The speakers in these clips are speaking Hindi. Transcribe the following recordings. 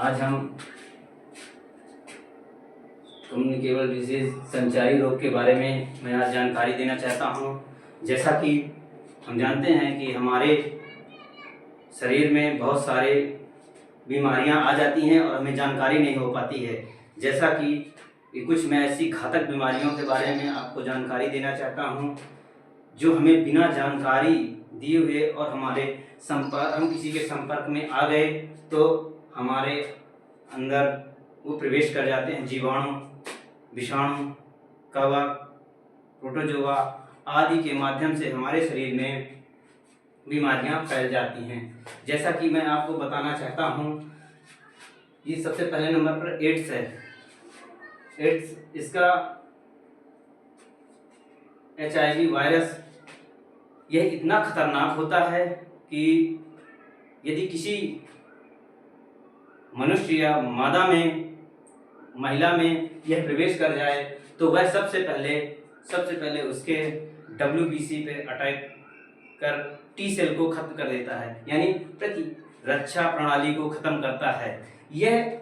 आज हम कम्युनिकेबल डिजीज संचारी रोग के बारे में मैं आज जानकारी देना चाहता हूँ। जैसा कि हम जानते हैं कि हमारे शरीर में बहुत सारे बीमारियां आ जाती हैं और हमें जानकारी नहीं हो पाती है। जैसा कि कुछ मैं ऐसी घातक बीमारियों के बारे में आपको जानकारी देना चाहता हूँ जो हमें बिना जानकारी दिए हुए और हम किसी के संपर्क में आ गए तो हमारे अंदर वो प्रवेश कर जाते हैं। जीवाणु, विषाणु, कवक, प्रोटोजोआ आदि के माध्यम से हमारे शरीर में बीमारियां फैल जाती हैं। जैसा कि मैं आपको बताना चाहता हूं, ये सबसे पहले नंबर पर एड्स है। एड्स, इसका HIV वायरस, यह इतना खतरनाक होता है कि यदि किसी मनुष्य या मादा में, महिला में यह प्रवेश कर जाए तो वह सबसे पहले उसके WBC पे अटैक कर T सेल को खत्म कर देता है, यानी प्रतिरक्षा प्रणाली को खत्म करता है। यह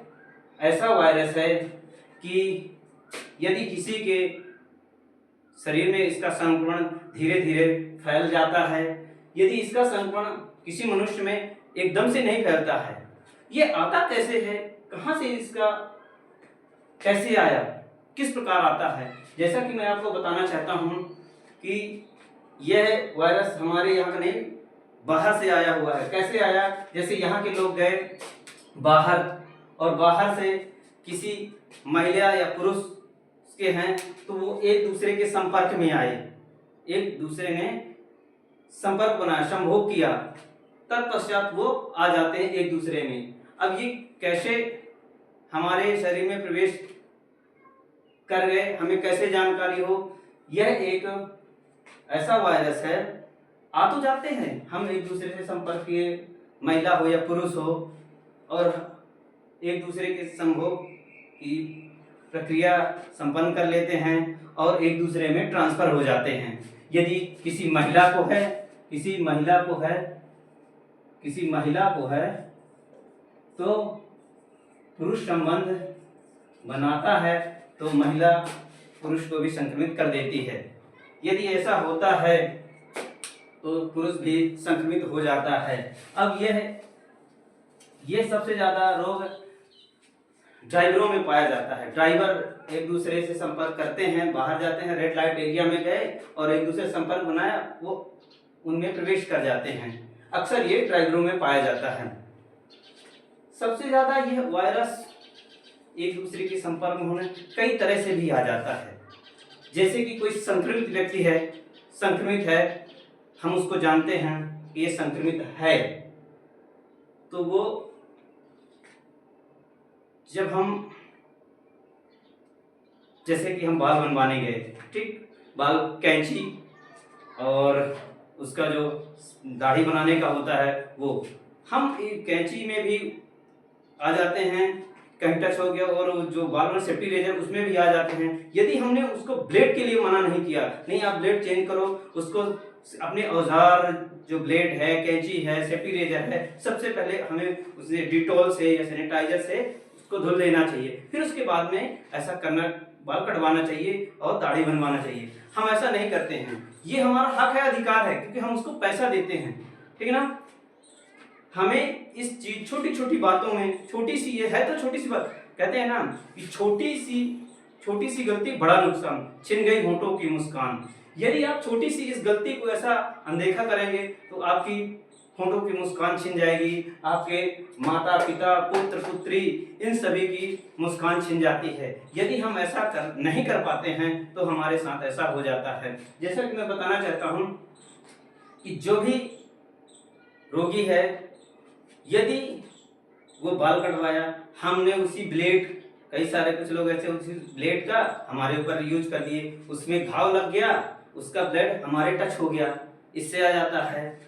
ऐसा वायरस है कि यदि किसी के शरीर में इसका संक्रमण धीरे धीरे फैल जाता है, यदि इसका संक्रमण किसी मनुष्य में एकदम से नहीं फैलता है, ये आता कैसे है, कहां से इसका कैसे आया, किस प्रकार आता है, जैसा कि मैं आपको बताना चाहता हूं कि यह वायरस हमारे यहाँ का नहीं, बाहर से आया हुआ है। कैसे आया? जैसे यहाँ के लोग गए बाहर और बाहर से किसी महिला या पुरुष के हैं तो वो एक दूसरे के संपर्क में आए, एक दूसरे ने संपर्क बनाया, संभोग किया, तत्पश्चात वो आ जाते हैं एक दूसरे में। अब ये कैसे हमारे शरीर में प्रवेश कर गए, हमें कैसे जानकारी हो? यह एक ऐसा वायरस है, आ तो जाते हैं, हम एक दूसरे से संपर्क किए, महिला हो या पुरुष हो, और एक दूसरे के संभोग की प्रक्रिया संपन्न कर लेते हैं और एक दूसरे में ट्रांसफर हो जाते हैं। यदि किसी महिला को है तो पुरुष संबंध बनाता है तो महिला पुरुष को भी संक्रमित कर देती है। यदि ऐसा होता है तो पुरुष भी संक्रमित हो जाता है। अब यह सबसे ज्यादा रोग ड्राइवरों में पाया जाता है। ड्राइवर एक दूसरे से संपर्क करते हैं, बाहर जाते हैं, रेड लाइट एरिया में गए और एक दूसरे से संपर्क बनाया, वो उनमें प्रवेश कर जाते हैं। अक्सर ये ड्राइवरों में पाया जाता है। सबसे ज्यादा यह वायरस एक दूसरे के संपर्क में होने कई तरह से भी आ जाता है। जैसे कि कोई संक्रमित व्यक्ति है, संक्रमित है, हम उसको जानते हैं कि ये संक्रमित है, तो वो जब हम, जैसे कि हम बाल बनवाने गए, ठीक, बाल कैंची और उसका जो दाढ़ी बनाने का होता है वो, हम कैंची में भी आ जाते हैं, कहीं टच हो गया, और जो बाल में सेफ्टी रेजर उसमें भी आ जाते हैं। यदि हमने उसको ब्लेड के लिए मना नहीं किया, नहीं आप ब्लेड चेंज करो, उसको अपने औजार जो ब्लेड है, कैंची है, सेफ्टी रेजर है, सबसे पहले हमें उसे डिटॉल से या सैनिटाइजर से उसको धुल देना चाहिए। फिर उसके बाद में ऐसा करना, बाल कटवाना चाहिए और दाढ़ी बनवाना चाहिए। हम ऐसा नहीं करते हैं, ये हमारा हक है, अधिकार है, क्योंकि हम उसको पैसा देते हैं, ठीक है ना। हमें इस चीज, छोटी छोटी बातों में, छोटी सी ये है तो छोटी सी बात, कहते हैं ना कि छोटी सी गलती बड़ा नुकसान, छिन गई होठों की मुस्कान। यदि आप छोटी सी इस गलती को ऐसा अनदेखा करेंगे तो आपकी होठों की मुस्कान छिन जाएगी, आपके माता पिता, पुत्र पुत्री, इन सभी की मुस्कान छिन जाती है। यदि हम ऐसा नहीं कर पाते हैं तो हमारे साथ ऐसा हो जाता है। जैसा कि मैं बताना चाहता हूं कि जो भी रोगी है, यदि वो बाल कटवाया, हमने उसी ब्लेड, कई सारे कुछ लोग ऐसे उसी ब्लेड का हमारे ऊपर यूज कर दिए, उसमें घाव लग गया, उसका ब्लेड हमारे टच हो गया, इससे आ जाता है।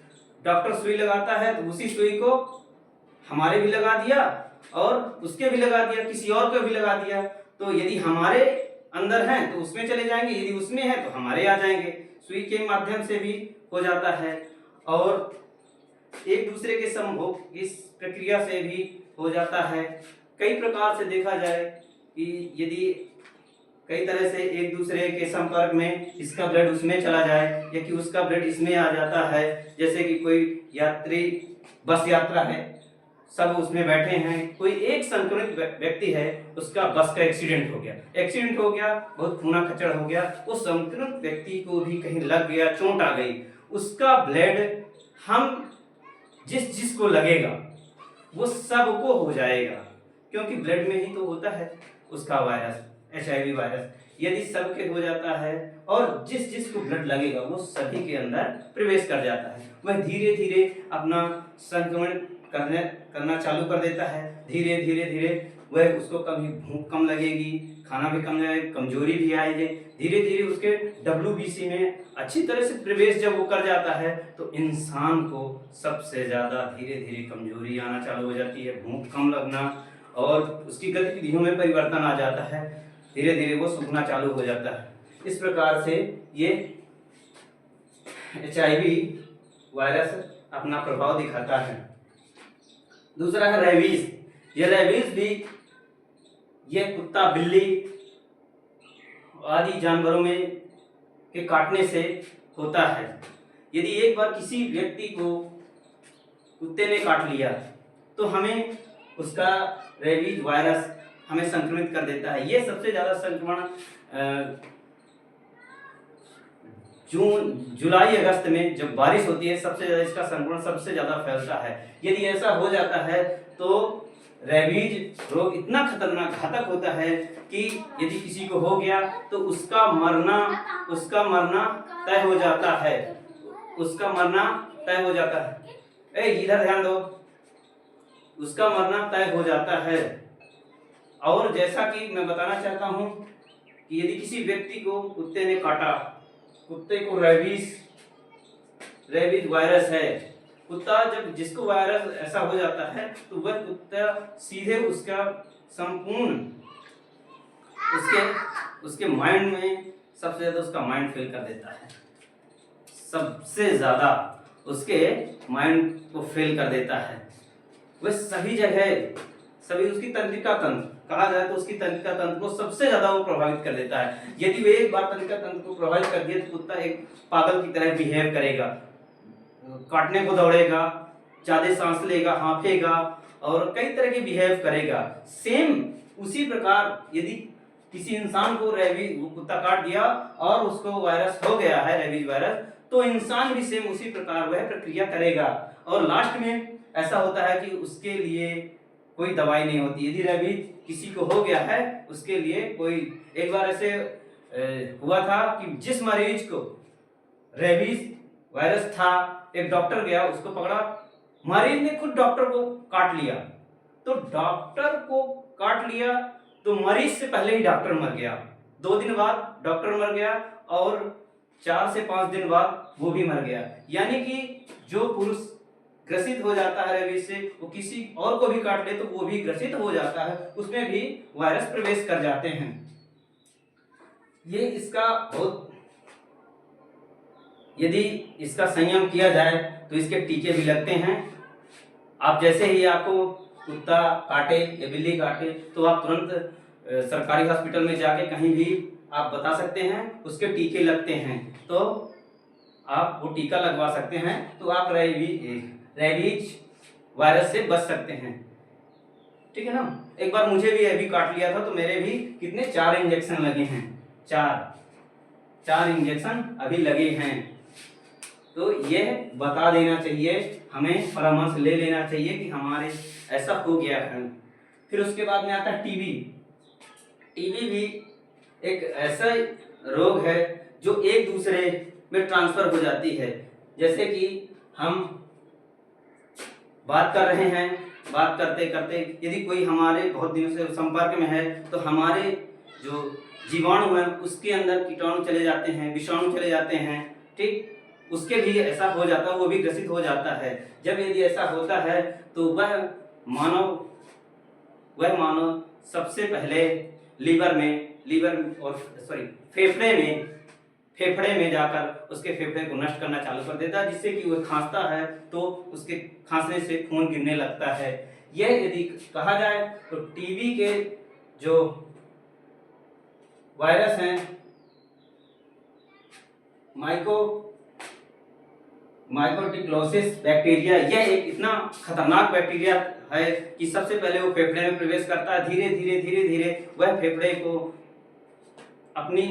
डॉक्टर सुई लगाता है तो उसी सुई को हमारे भी लगा दिया और उसके भी लगा दिया, किसी और को भी लगा दिया। तो यदि हमारे अंदर हैं तो उसमें चले जाएंगे, यदि उसमें है तो हमारे आ जाएंगे। सुई के माध्यम से भी हो जाता है और एक दूसरे के संभोग इस प्रक्रिया से भी हो जाता है। कई प्रकार से देखा जाए कि यदि कई तरह से एक दूसरे के संपर्क में इसका ब्लड उसमें चला जाए या कि उसका ब्लड इसमें आ जाता है, जैसे कि कोई यात्री बस यात्रा है, सब उसमें बैठे हैं, कोई एक संक्रमित व्यक्ति है, उसका बस का एक्सीडेंट हो गया, बहुत खूना खच्चड़ हो गया, उस संक्रमित व्यक्ति को भी कहीं लग गया, चोट आ गई, उसका ब्लड हम जिसको लगेगा वो सबको हो जाएगा, क्योंकि ब्लड में ही तो होता है उसका वायरस, HIV वायरस। यदि सबके हो जाता है और जिसको ब्लड लगेगा वो सभी के अंदर प्रवेश कर जाता है, वह धीरे धीरे अपना संक्रमण करना चालू कर देता है। धीरे धीरे वह उसको कभी भूख कम लगेगी, खाना भी कम लगेगा, कमजोरी भी आएगी, धीरे धीरे उसके WBC में अच्छी तरह से प्रवेश जब वो कर जाता है तो इंसान को सबसे ज़्यादा धीरे धीरे कमजोरी आना चालू हो जाती है, भूख कम लगना और उसकी गतिविधियों में परिवर्तन आ जाता है, धीरे धीरे वो सूखना चालू हो जाता है। इस प्रकार से ये HIV वायरस अपना प्रभाव दिखाता है। दूसरा है रेबीज। ये रेबीज भी ये कुत्ता, बिल्ली आदि जानवरों में के काटने से होता है। यदि एक बार किसी व्यक्ति को कुत्ते ने काट लिया तो हमें उसका रेबीज वायरस हमें संक्रमित कर देता है। ये सबसे ज़्यादा संक्रमण जून, जुलाई, अगस्त में जब बारिश होती है सबसे ज़्यादा इसका संक्रमण सबसे ज़्यादा फैलता है। यदि ऐसा हो जाता है तो रेबीज रोग इतना खतरनाक, घातक होता है कि यदि किसी को हो गया तो उसका मरना तय हो जाता है, उसका मरना तय हो जाता है। इधर ध्यान दो, उसका मरना तय हो जाता है। और जैसा कि मैं बताना चाहता हूँ कि यदि किसी व्यक्ति को कुत्ते ने काटा, कुत्ते को रेबीज वायरस है, कुत्ता जब जिसको वायरस ऐसा हो जाता है तो वह कुत्ता सीधे उसका संपूर्ण उसके माइंड में सबसे ज्यादा उसका माइंड फेल कर देता है, सबसे ज्यादा उसके माइंड को फेल कर देता है। वह सभी जगह, सभी उसकी तंत्रिका तंत्र कहा जाए तो उसकी तंत्रिका तंत्र को सबसे ज्यादा वो प्रभावित कर देता है। यदि वे एक बार तंत्रिका तंत्र को प्रभावित कर दिया तो कुत्ता एक पागल की तरह बिहेव करेगा, काटने को दौड़ेगा, ज्यादा सांस लेगा, हांफेगा और कई तरह के बिहेव करेगा। सेम उसी प्रकार यदि किसी इंसान को वो कुत्ता काट दिया और उसको वायरस हो गया है, रेबीज वायरस, तो इंसान भी सेम उसी प्रकार वह प्रक्रिया करेगा और लास्ट में ऐसा होता है कि उसके लिए कोई दवाई नहीं होती। यदि रेबीज किसी को हो गया है उसके लिए कोई, एक बार ऐसे हुआ था कि जिस मरीज को रेबीज वायरस था, एक डॉक्टर गया, उसको पकड़ा, मरीज ने खुद डॉक्टर को काट लिया, तो डॉक्टर को काट लिया तो मरीज से पहले ही डॉक्टर मर गया। 2 दिन बाद डॉक्टर मर गया और 4 से 5 दिन बाद वो भी मर गया। यानी कि जो पुरुष ग्रसित हो जाता है रेबीज से, वो किसी और को भी काट ले तो वो भी ग्रसित हो जाता है, उसमें भी वायरस प्रवेश कर जाते हैं। ये इसका बहुत, यदि इसका संयम किया जाए तो इसके टीके भी लगते हैं। आप जैसे ही आपको कुत्ता काटे या बिल्ली काटे तो आप तुरंत सरकारी हॉस्पिटल में जाके कहीं भी आप बता सकते हैं, उसके टीके लगते हैं, तो आप वो टीका लगवा सकते हैं, तो आप रेबीज वायरस से बच सकते हैं। ठीक है ना। एक बार मुझे भी अभी काट लिया था तो मेरे भी कितने 4 इंजेक्शन लगे हैं, 4 इंजेक्शन अभी लगे हैं। तो ये बता देना चाहिए, हमें परामर्श ले लेना चाहिए कि हमारे ऐसा हो गया है। फिर उसके बाद में आता है टीबी। टीबी भी एक ऐसा रोग है जो एक दूसरे में ट्रांसफर हो जाती है। जैसे कि हम बात कर रहे हैं, बात करते करते यदि कोई हमारे बहुत दिनों से संपर्क में है तो हमारे जो जीवाणु है उसके अंदर कीटाणु चले जाते हैं, विषाणु चले जाते हैं, ठीक, उसके भी ऐसा हो जाता है, वो भी ग्रसित हो जाता है। जब यदि ऐसा होता है तो वह मानव सबसे पहले फेफड़े में जाकर उसके फेफड़े को नष्ट करना चालू कर देता है, जिससे कि वह खांसता है तो उसके खांसने से खून गिरने लगता है। यह यदि कहा जाए तो टीबी के जो वायरस हैं माइकोटिक्लोसिस बैक्टीरिया, यह एक इतना खतरनाक बैक्टीरिया है कि सबसे पहले वो फेफड़े में प्रवेश करता है, धीरे धीरे धीरे धीरे वह फेफड़े को अपनी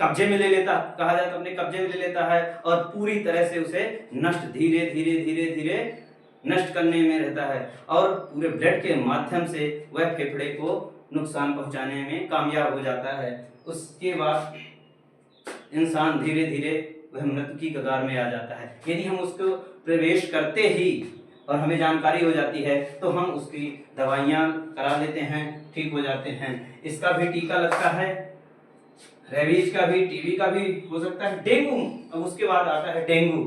कब्जे में ले लेता, कहा जाए तो अपने कब्जे में ले लेता है और पूरी तरह से उसे नष्ट धीरे धीरे धीरे धीरे नष्ट करने में रहता है और पूरे ब्लड के माध्यम से वह फेफड़े को नुकसान पहुंचाने में कामयाब हो जाता है। उसके बाद इंसान धीरे धीरे वह मृत्यु की कगार में आ जाता है। यदि हम उसको प्रवेश करते ही और हमें जानकारी हो जाती है तो हम उसकी दवाइयाँ करा लेते हैं, ठीक हो जाते हैं। इसका भी टीका लगता है, रेबीज का भी, टीबी का भी हो सकता है, डेंगू। अब उसके बाद आता है डेंगू।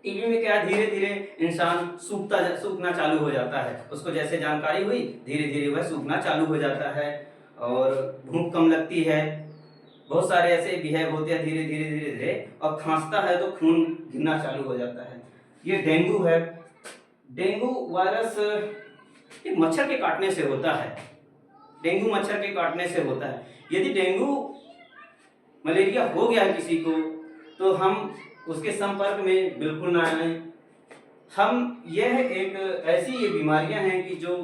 टीबी में क्या, धीरे धीरे इंसान सूखना चालू हो जाता है, उसको जैसे जानकारी हुई धीरे धीरे वह सूखना चालू हो जाता है और भूख कम लगती है, बहुत सारे ऐसे बिहेव होते हैं धीरे धीरे धीरे धीरे, और खांसता है तो खून गिरना चालू हो जाता है। ये डेंगू है। डेंगू वायरस एक मच्छर के काटने से होता है, डेंगू मच्छर के काटने से होता है। यदि डेंगू मलेरिया हो गया है किसी को तो हम उसके संपर्क में बिल्कुल ना आए। यह एक ऐसी ये बीमारियां हैं कि जो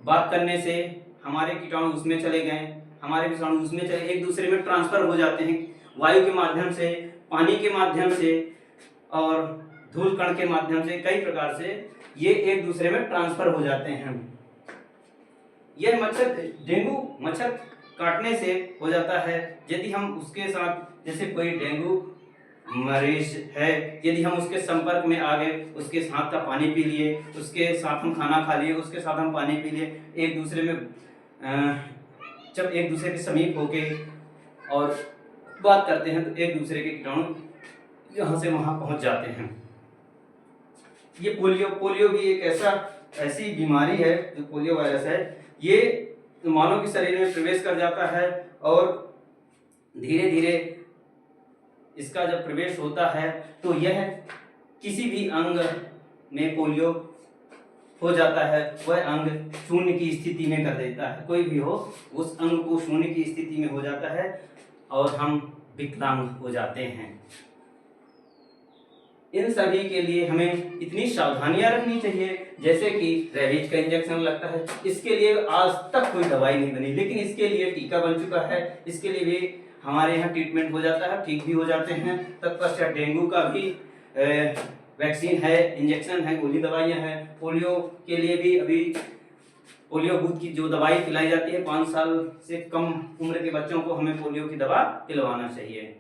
बात करने से हमारे कीटाणु उसमें चले गए, हमारे विषाणु उसमें चले, एक दूसरे में ट्रांसफर हो जाते हैं, वायु के माध्यम से, पानी के माध्यम से और धूल कण के माध्यम से, कई प्रकार से ये एक दूसरे में ट्रांसफर हो जाते हैं। यह मच्छर, डेंगू मच्छर काटने से हो जाता है। यदि हम उसके साथ, जैसे कोई डेंगू मरीज है, यदि हम उसके संपर्क में आ गए, उसके साथ का पानी पी लिए, उसके साथ हम खाना खा लिए, उसके साथ हम पानी पी लिए, एक दूसरे में जब एक दूसरे के समीप होके और बात करते हैं तो एक दूसरे के कीटाणु यहाँ से वहाँ पहुँच जाते हैं। ये पोलियो भी एक ऐसी बीमारी है जो पोलियो वायरस है। ये मानव के शरीर में प्रवेश कर जाता है और धीरे धीरे इसका जब प्रवेश होता है तो यह किसी भी अंग में पोलियो हो जाता है, वह अंग शून्य की स्थिति में कर देता है। कोई भी हो, उस अंग को शून्य की स्थिति में हो जाता है और हम विकलांग हो जाते हैं। इन सभी के लिए हमें इतनी सावधानियां रखनी चाहिए, जैसे कि रेबीज का इंजेक्शन लगता है, इसके लिए आज तक कोई दवाई नहीं बनी, लेकिन इसके लिए टीका बन चुका है, इसके लिए भी हमारे यहाँ ट्रीटमेंट हो जाता है, ठीक भी हो जाते हैं। तत्पश्चात डेंगू का भी वैक्सीन है, इंजेक्शन है, गोली दवाइयाँ हैं। पोलियो के लिए भी अभी पोलियो बूथ की जो दवाई पिलाई जाती है, 5 साल से कम उम्र के बच्चों को हमें पोलियो की दवा पिलवाना चाहिए।